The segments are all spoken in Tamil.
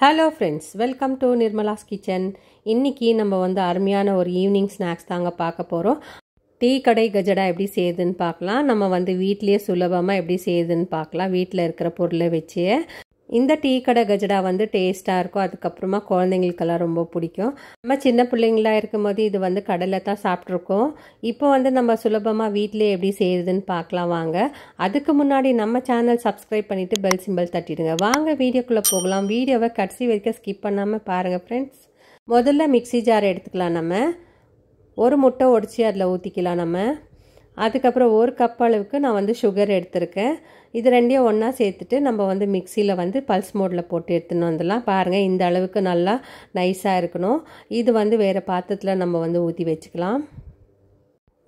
Hello friends, welcome to Nirmala's kitchen. இன்றைக்கி நம்ம அருமையான ஒரு ஈவினிங் ஸ்நாக்ஸ் தாங்க பார்க்க போகிறோம். டீ கடை கஜடா எப்படி செய்யுதுன்னு பார்க்கலாம். நம்ம வீட்டிலேயே சுலபமாக எப்படி செய்யுதுன்னு பார்க்கலாம். வீட்டில் இருக்கிற பொருளை வச்சு இந்த டீ கடை கஜடா டேஸ்ட்டாக இருக்கும். அதுக்கப்புறமா குழந்தைங்களுக்கெல்லாம் ரொம்ப பிடிக்கும். நம்ம சின்ன பிள்ளைங்களா இருக்கும்போது இது கடையில் தான் சாப்பிட்ருக்கோம். இப்போ நம்ம சுலபமாக வீட்டிலே எப்படி செய்யுதுன்னு பார்க்கலாம் வாங்க. அதுக்கு முன்னாடி நம்ம சேனல் சப்ஸ்கிரைப் பண்ணிவிட்டு பெல் சிம்பிள் தட்டிடுங்க. வாங்க வீடியோக்குள்ளே போகலாம். வீடியோவை கடைசி வரைக்கும் ஸ்கிப் பண்ணாமல் பாருங்கள் ஃப்ரெண்ட்ஸ். முதல்ல மிக்ஸி ஜார் எடுத்துக்கலாம். நம்ம ஒரு முட்டை உடச்சி அதில் ஊற்றிக்கலாம். நம்ம அதுக்கப்புறம் ஒரு கப் அளவுக்கு நான் சுகர் எடுத்திருக்கேன். இது ரெண்டையும் ஒன்றா சேர்த்துட்டு நம்ம மிக்சியில் பல்ஸ் மோடில் போட்டு எடுத்துன்னு வந்துடலாம். பாருங்கள், இந்த அளவுக்கு நல்லா நைஸாக இருக்கணும். இது வேறு பாத்திரத்தில் நம்ம ஊற்றி வச்சுக்கலாம்.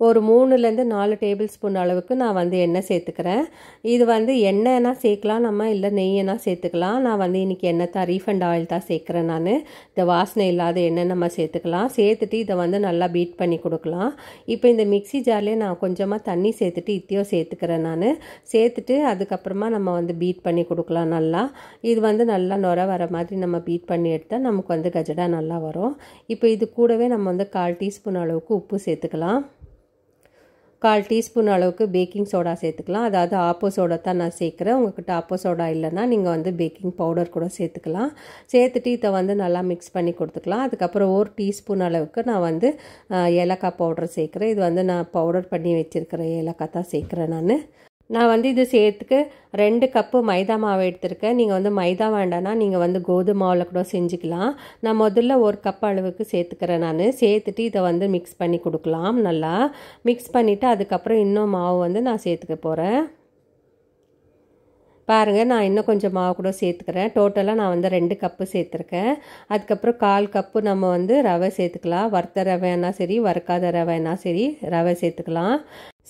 ஒரு 3லேருந்து 4 டேபிள் ஸ்பூன் அளவுக்கு நான் எண்ணெய் சேர்த்துக்கிறேன். இது எண்ணெய்னா சேர்க்கலாம், நம்ம இல்லை நெய்யனா சேர்த்துக்கலாம். நான் இன்றைக்கி எண்ணெய் தான், ரீஃபண்ட் ஆயில் தான் சேர்க்குறேன். நான் இந்த வாசனை இல்லாத எண்ணெய் நம்ம சேர்த்துக்கலாம். சேர்த்துட்டு இதை நல்லா பீட் பண்ணி கொடுக்கலாம். இப்போ இந்த மிக்ஸி ஜார்லேயே நான் கொஞ்சமாக தண்ணி சேர்த்துட்டு இத்தையும் சேர்த்துக்கிறேன். நான் சேர்த்துட்டு அதுக்கப்புறமா நம்ம பீட் பண்ணி கொடுக்கலாம். நல்லா இது நல்லா நுர வர மாதிரி நம்ம பீட் பண்ணி எடுத்தால் நமக்கு கஜடா நல்லா வரும். இப்போ இது கூடவே நம்ம 1/4 டீஸ்பூன் அளவுக்கு உப்பு சேர்த்துக்கலாம். 1/4 டீஸ்பூன் அளவுக்கு பேக்கிங் சோடா சேர்த்துக்கலாம். அதாவது ஆப்போ சோடா தான் நான் சேர்க்குறேன். உங்கள்கிட்ட ஆப்போ சோடா இல்லைன்னா நீங்கள் பேக்கிங் பவுடர் கூட சேர்த்துக்கலாம். சேர்த்துட்டு இதை நல்லா மிக்ஸ் பண்ணி கொடுத்துக்கலாம். அதுக்கப்புறம் 1 டீஸ்பூன் அளவுக்கு நான் ஏலக்காய் பவுடர் சேர்க்குறேன். இது நான் பவுடர் பண்ணி வச்சுருக்கிறேன் ஏலக்காய் தான் சேர்க்குறேன். நான் இது சேர்த்துக்கு 2 கப்பு மைதா மாவு எடுத்திருக்கேன். நீங்கள் மைதா வேண்டானா நீங்கள் கோதுமை மாவில் கூட செஞ்சுக்கலாம். நான் முதல்ல 1 கப் அளவுக்கு சேர்த்துக்கிறேன். நான் சேர்த்துட்டு இதை மிக்ஸ் பண்ணி கொடுக்கலாம். நல்லா மிக்ஸ் பண்ணிவிட்டு அதுக்கப்புறம் இன்னும் மாவு நான் சேர்த்துக்க போகிறேன். பாருங்கள், நான் இன்னும் கொஞ்சம் மாவு கூட சேர்த்துக்கிறேன். டோட்டலாக நான் 2 கப்பு சேர்த்துருக்கேன். அதுக்கப்புறம் 1/4 கப்பு நம்ம ரவை சேர்த்துக்கலாம். வறுத்த ரவைனா சரி, வறுக்காத ரவைனா சரி, ரவை சேர்த்துக்கலாம்.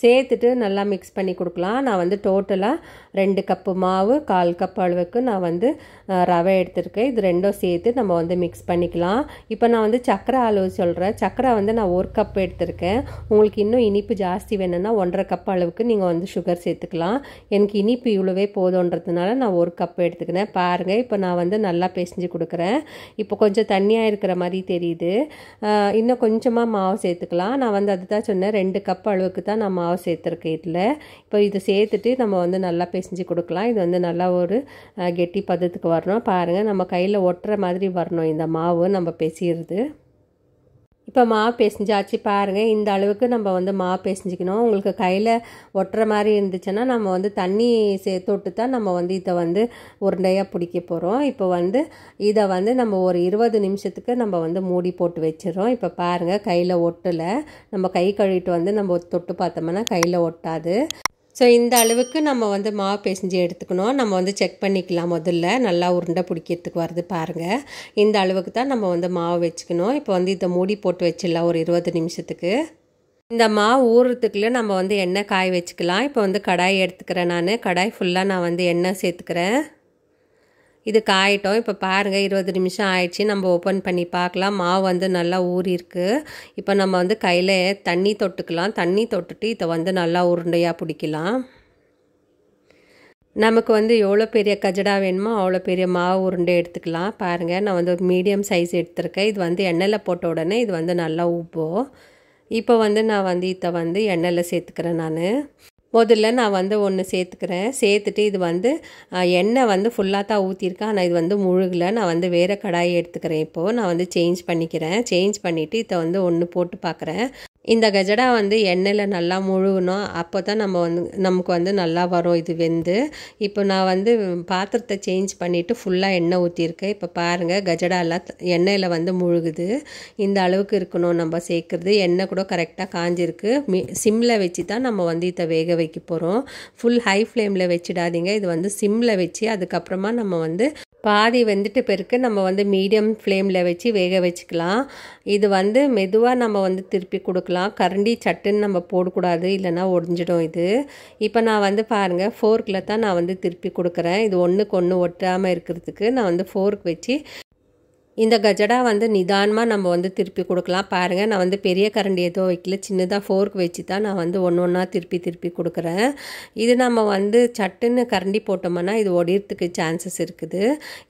சேர்த்துட்டு நல்லா மிக்ஸ் பண்ணி கொடுக்கலாம். நான் டோட்டலாக 2 கப்பு மாவு, 1/4 கப் அளவுக்கு நான் ரவை எடுத்துருக்கேன். இது ரெண்டும் சேர்த்து நம்ம மிக்ஸ் பண்ணிக்கலாம். இப்போ நான் சர்க்கரை அளவு சொல்கிறேன். சர்க்கரை நான் 1 கப் எடுத்திருக்கேன். உங்களுக்கு இன்னும் இனிப்பு ஜாஸ்தி வேணும்னா 1.5 கப் அளவுக்கு நீங்கள் சுகர் சேர்த்துக்கலாம். எனக்கு இனிப்பு இவ்வளோவே போதுன்றதுனால நான் 1 கப் எடுத்துக்கினேன். பாருங்கள், இப்போ நான் நல்லா பிசைஞ்சு கொடுக்குறேன். இப்போ கொஞ்சம் தண்ணியாக இருக்கிற மாதிரி தெரியுது. இன்னும் கொஞ்சமாக மாவு சேர்த்துக்கலாம். நான் அதுதான் சொன்னேன், 2 கப் அளவுக்கு தான் நான் மாவு சேர்த்துருக்கேன் இதில். இப்போ இதை சேர்த்துட்டு நம்ம நல்லா பிசைஞ்சு கொடுக்கலாம். இது நல்லா ஒரு கெட்டி பதத்துக்கு வரணும். பாருங்கள், நம்ம கையில் ஒட்டுற மாதிரி வரணும் இந்த மாவு நம்ம பிசையிறது. இப்போ மாவு பிசைஞ்சாச்சு. பாருங்கள், இந்த அளவுக்கு நம்ம மாவு பிசைஞ்சிக்கணும். உங்களுக்கு கையில் ஒட்டுற மாதிரி இருந்துச்சுன்னா நம்ம தண்ணி தொட்டு தான் நம்ம இதை உருண்டையாக பிடிக்க போகிறோம். இப்போ இதை நம்ம ஒரு 20 நிமிஷத்துக்கு நம்ம மூடி போட்டு வச்சிடறோம். இப்போ பாருங்கள், கையில் ஒட்டலை. நம்ம கை கழுவிட்டு நம்ம தொட்டு பார்த்தோம்னா கையில் ஒட்டாது. ஸோ இந்த அளவுக்கு நம்ம மாவு பிசைஞ்சு எடுத்துக்கணும். நம்ம செக் பண்ணிக்கலாம். முதல்ல நல்லா உருண்டை பிடிக்கிறதுக்கு வருது பாருங்கள். இந்த அளவுக்கு தான் நம்ம மாவு வச்சுக்கணும். இப்போ இதை மூடி போட்டு வச்சிடலாம் ஒரு 20 நிமிஷத்துக்கு. இந்த மாவு ஊறுறதுக்குள்ளே நம்ம எண்ணெய் காய வச்சுக்கலாம். இப்போ கடாய் எடுத்துக்கிறேன். நான் கடாய் ஃபுல்லாக நான் எண்ணெய் சேர்த்துக்கிறேன். இது காயட்டும். இப்போ பாருங்கள், 20 நிமிஷம் ஆயிடுச்சு. நம்ம ஓப்பன் பண்ணி பார்க்கலாம். மாவு நல்லா ஊறிருக்கு. இப்போ நம்ம கையில் தண்ணி தொட்டுக்கலாம். தண்ணி தொட்டுட்டு இதை நல்லா உருண்டையாக பிடிக்கலாம். நமக்கு எவ்வளோ பெரிய கஜடா வேணுமோ அவ்வளோ பெரிய மாவு உருண்டை எடுத்துக்கலாம். பாருங்கள், நான் ஒரு மீடியம் சைஸ் எடுத்திருக்கேன். இது எண்ணெயில் போட்ட உடனே இது நல்லா உப்போம். இப்போ நான் இதை எண்ணெயில் சேர்த்துக்கிறேன். நான் முதல்ல நான் ஒன்று சேர்த்துக்கிறேன். சேர்த்துட்டு இது எண்ணெய் ஃபுல்லாக தான் ஊற்றிருக்கேன். ஆனால் இது முழுகலை. நான் வேறு கடாயை எடுத்துக்கிறேன். இப்போது நான் சேஞ்ச் பண்ணிக்கிறேன். சேஞ்ச் பண்ணிவிட்டு இதை ஒன்று போட்டு பார்க்குறேன். இந்த கஜடா எண்ணெயில் நல்லா முழுகணும். அப்போ தான் நமக்கு நல்லா வரும் இது வெந்து. இப்போ நான் பாத்திரத்தை சேஞ்ச் பண்ணிவிட்டு ஃபுல்லாக எண்ணெய் ஊற்றிருக்கேன். இப்போ பாருங்கள், கஜடாலாம் எண்ணெயில் முழுகுது. இந்த அளவுக்கு இருக்கணும் நம்ம சேர்க்குறது. எண்ணெய் கூட கரெக்டாக காஞ்சிருக்கு. சிம்மில் வச்சு தான் நம்ம இதை வேக வைக்க போகிறோம். ஃபுல் ஹை ஃப்ளேமில் வச்சிடாதீங்க. இது சிம்மில் வச்சு அதுக்கப்புறமா நம்ம பாதி வெந்துட்டு பிறகு நம்ம மீடியம் ஃப்ளேமில் வச்சு வேக வச்சுக்கலாம். இது மெதுவாக நம்ம திருப்பி கொடுக்கலாம். கரண்டி சட்டுன்னு நம்ம போடக்கூடாது, இல்லைனா ஒடிஞ்சிடும் இது. இப்போ நான் பாருங்கள், ஃபோர்க்கில் தான் நான் திருப்பி கொடுக்குறேன். இது ஒன்றுக்கு ஒன்று ஒட்டாமல் இருக்கிறதுக்கு நான் ஃபோர்க் வச்சு இந்த கஜடா வந்து நிதானமாக நம்ம வந்து திருப்பி கொடுக்கலாம். பாருங்கள், நான் வந்து பெரிய கரண்டி ஏதோ வைக்கல, சின்னதாக ஃபோர்க் வச்சு தான் நான் வந்து ஒன்றா திருப்பி கொடுக்குறேன். இது நம்ம வந்து சட்டுன்னு கரண்டி போட்டோம்னா இது ஒடிறதுக்கு சான்சஸ் இருக்குது.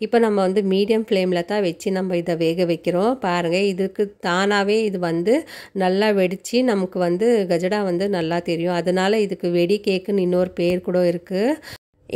இப்போ நம்ம வந்து மீடியம் ஃப்ளேமில் தான் வச்சு நம்ம இதை வேக வைக்கிறோம். பாருங்கள், இதுக்கு தானாகவே இது வந்து நல்லா வெடித்து நமக்கு வந்து கஜடா வந்து நல்லா தெரியும். அதனால் இதுக்கு வெடி கேக்குன்னு இன்னொரு பேர் கூட இருக்குது.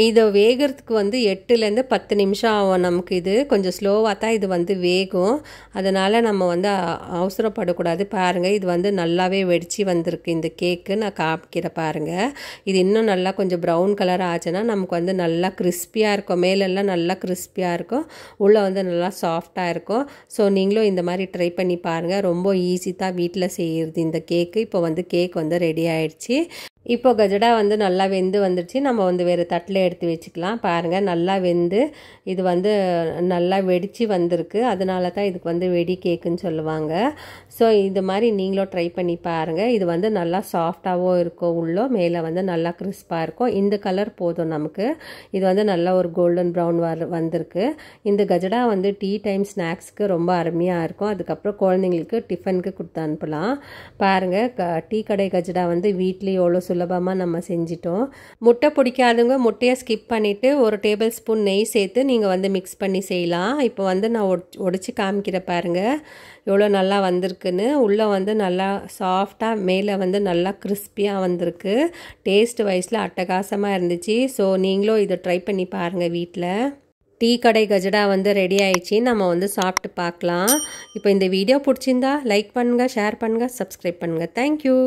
இதை வேகிறதுக்கு வந்து 8லேருந்து 10 நிமிஷம் ஆகும். நமக்கு இது கொஞ்சம் ஸ்லோவாக தான் இது வந்து வேகும். அதனால் நம்ம வந்து அவசரப்படக்கூடாது. பாருங்கள், இது வந்து நல்லாவே வெடித்து வந்திருக்கு இந்த கேக்கு. நான் காமிக்கிறேன் பாருங்கள். இது இன்னும் நல்லா கொஞ்சம் ப்ரௌன் கலர் ஆச்சுன்னா நமக்கு வந்து நல்லா கிறிஸ்பியாக இருக்கும். மேலெல்லாம் நல்லா கிறிஸ்பியாக இருக்கும், உள்ளே வந்து நல்லா சாஃப்டாக இருக்கும். ஸோ நீங்களும் இந்த மாதிரி ட்ரை பண்ணி பாருங்கள். ரொம்ப ஈஸி தான் வீட்டில் செய்கிறது இந்த கேக்கு. இப்போ வந்து கேக் வந்து ரெடி ஆயிடுச்சு. இப்போ கஜடா வந்து நல்லா வெந்து வந்துடுச்சு. நம்ம வந்து வேறு தட்டில் எடுத்து வச்சுக்கலாம். பாருங்கள், நல்லா வெந்து இது வந்து நல்லா வெடித்து வந்திருக்கு. அதனால தான் இதுக்கு வந்து வெடி கேக்குன்னு சொல்லுவாங்க. ஸோ இது மாதிரி நீங்களும் ட்ரை பண்ணி பாருங்கள். இது வந்து நல்லா சாஃப்டாகவும் இருக்கும், உள்ளே மேலே வந்து நல்லா கிறிஸ்பாக இருக்கும். இந்த கலர் போதும் நமக்கு. இது வந்து நல்லா ஒரு கோல்டன் ப்ரௌன் வந்திருக்கு. இந்த கஜடா வந்து டீ டைம் ஸ்நாக்ஸ்க்கு ரொம்ப அருமையாக இருக்கும். அதுக்கப்புறம் குழந்தைங்களுக்கு டிஃபனுக்கு கொடுத்து அனுப்பலாம். பாருங்கள், டீ கடை கஜடா வந்து வீட்லேயே எவ்வளோ சுலபமாக நம்ம செஞ்சிட்டோம். முட்டை பிடிக்காதவங்க முட்டையை ஸ்கிப் பண்ணிவிட்டு 1 டேபிள் ஸ்பூன் நெய் சேர்த்து நீங்கள் வந்து மிக்ஸ் பண்ணி செய்யலாம். இப்போ வந்து நான் உடைச்சி காமிக்கிறேன் பாருங்கள் எவ்வளோ நல்லா வந்திருக்குன்னு. உள்ளே வந்து நல்லா சாஃப்டாக, மேலே வந்து நல்லா கிறிஸ்பியாக வந்திருக்கு. டேஸ்ட் வைஸில் அட்டகாசமாக இருந்துச்சு. ஸோ நீங்களும் இதை ட்ரை பண்ணி பாருங்கள் வீட்டில். டீ கடை கஜடா வந்து ரெடி ஆயிடுச்சு. நம்ம வந்து சாப்பிட்டு பார்க்கலாம். இப்போ இந்த வீடியோ பிடிச்சிருந்தா லைக் பண்ணுங்கள், ஷேர் பண்ணுங்கள், சப்ஸ்கிரைப் பண்ணுங்கள். தேங்க்யூ.